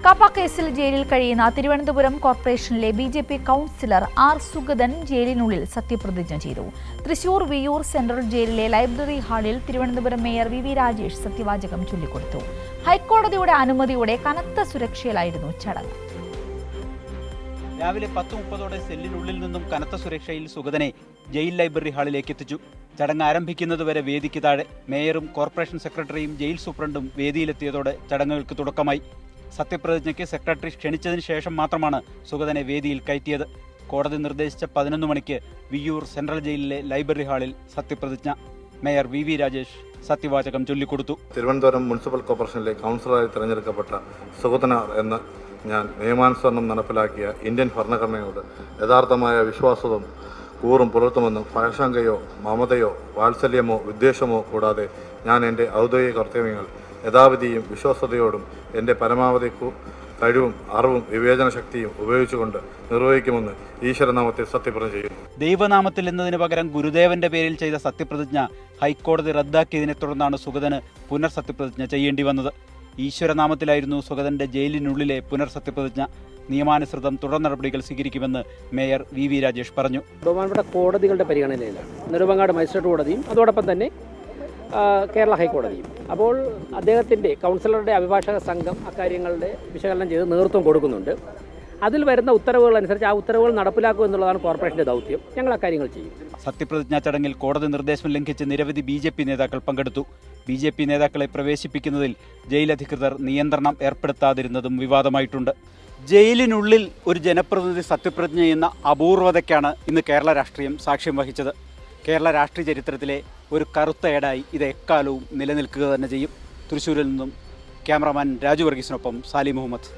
കാപ്പ കേസിൽ ജയിലിൽ കഴിയുന്ന തിരുവനന്തപുരം കോർപ്പറേഷനിലെ ബിജെപി കൗൺസിലർ ആർ സുഗതൻ ജയിലിനുള്ളിൽ സത്യപ്രതിജ്ഞ ചെയ്തു. തൃശൂർ വിയ്യൂർ സെൻട്രൽ ജയിലിലെ ലൈബ്രറി ഹാളിൽ തിരുവനന്തപുരം മേയർ വി രാജേഷ് സത്യവാചകം ചൊല്ലിക്കൊടുത്തു. ഹൈക്കോടതിയുടെ അനുമതിയോടെ കനത്ത സുരക്ഷയിലായിരുന്നു ചടങ്ങ്. രാവിലെ 10:30 സെല്ലിനുള്ളിൽ നിന്നും കനത്ത സുരക്ഷയിൽ സുഗതനെ ജയിൽ ലൈബ്രറി ഹാളിലേക്ക് എത്തിച്ചു. ചടങ്ങ് ആരംഭിക്കുന്നതുവരെ വേദിക്ക് താഴെ മേയറും കോർപ്പറേഷൻ സെക്രട്ടറിയും ജയിൽ സൂപ്രണ്ടും വേദിയിലെത്തിയതോടെ ചടങ്ങുകൾക്ക് തുടക്കമായി. സത്യപ്രതിജ്ഞയ്ക്ക് സെക്രട്ടറി ക്ഷണിച്ചതിന് ശേഷം മാത്രമാണ് സുഗതനെ വേദിയിൽ കയറ്റിയത്. കോടതി നിർദ്ദേശിച്ച 11 മണിക്ക് വിയ്യൂർ സെൻട്രൽ ജയിലിലെ ലൈബ്രറി ഹാളിൽ സത്യപ്രതിജ്ഞ. മേയർ വി രാജേഷ് സത്യവാചകം ചൊല്ലിക്കൊടുത്തു. തിരുവനന്തപുരം മുനിസിപ്പൽ കോർപ്പറേഷനിലെ കൗൺസിലറായി തിരഞ്ഞെടുക്കപ്പെട്ട സുഗതന എന്ന ഞാൻ നിയമാനുസരണം നടപ്പിലാക്കിയ ഇന്ത്യൻ ഭരണഘടനയോട് യഥാർത്ഥമായ വിശ്വാസവും കൂറും പുലർത്തുമെന്നും ഭയശങ്കയോ മമതയോ വാത്സല്യമോ വിദ്വേഷമോ കൂടാതെ ഞാൻ എൻ്റെ ഔദ്യോഗിക കർത്തവ്യങ്ങൾ യഥാവിധിയും വിശ്വസ്തയോടും എൻ്റെ പരമാവധി കഴിവും അറിവും വിവേചന ശക്തിയും ഉപയോഗിച്ചുകൊണ്ട് നിർവഹിക്കുമെന്ന് ഈശ്വരനാമത്തിൽ സത്യപ്രതിജ്ഞ ചെയ്യും. ദൈവനാമത്തിൽ എന്നതിന് പകരം ഗുരുദേവന്റെ പേരിൽ ചെയ്ത സത്യപ്രതിജ്ഞ ഹൈക്കോടതി റദ്ദാക്കിയതിനെ തുടർന്നാണ് സുഗതന് പുനർസത്യപ്രതിജ്ഞ ചെയ്യേണ്ടി വന്നത്. ഈശ്വരനാമത്തിലായിരുന്നു സുഗതന്റെ ജയിലിനുള്ളിലെ പുനർസത്യപ്രതിജ്ഞ. നിയമാനുസൃതം തുടർ നടപടികൾ സ്വീകരിക്കുമെന്ന് മേയർ വി രാജേഷ് പറഞ്ഞു. ബഹുമാനപ്പെട്ട കോടതികളുടെ പരിഗണനയിലാണ് നെടുമങ്ങാട് മജിസ്ട്രേറ്റ് കോടതിയും അതോടൊപ്പം തന്നെ കേരള ഹൈക്കോടതിയും. അപ്പോൾ അദ്ദേഹത്തിൻ്റെ കൗൺസിലറുടെ അഭിഭാഷക സംഘം അക്കാര്യങ്ങളുടെ വിശകലനം ചെയ്ത് നേതൃത്വം കൊടുക്കുന്നുണ്ട്. അതിൽ വരുന്ന ഉത്തരവുകൾ അനുസരിച്ച് ആ ഉത്തരവുകൾ നടപ്പിലാക്കുക എന്നുള്ളതാണ് കോർപ്പറേഷൻ്റെ ദൗത്യം. ഞങ്ങൾ അക്കാര്യങ്ങൾ ചെയ്യും. സത്യപ്രതിജ്ഞാ ചടങ്ങിൽ കോടതി നിർദ്ദേശം ലംഘിച്ച് നിരവധി BJP നേതാക്കൾ പങ്കെടുത്തു. BJP നേതാക്കളെ പ്രവേശിപ്പിക്കുന്നതിൽ ജയിലധികൃതർ നിയന്ത്രണം ഏർപ്പെടുത്താതിരുന്നതും വിവാദമായിട്ടുണ്ട്. ജയിലിനുള്ളിൽ ഒരു ജനപ്രതിനിധി സത്യപ്രതിജ്ഞ ചെയ്യുന്ന അപൂർവതയ്ക്കാണ് ഇന്ന് കേരള രാഷ്ട്രീയം സാക്ഷ്യം വഹിച്ചത്. കേരള രാഷ്ട്രീയ ചരിത്രത്തിലെ ഒരു കറുത്ത ഏടായി ഇത് എക്കാലവും നിലനിൽക്കുക തന്നെ ചെയ്യും. തൃശ്ശൂരിൽ നിന്നും ക്യാമറാമാൻ രാജു വർഗീസിനൊപ്പം സാലി മുഹമ്മദ്.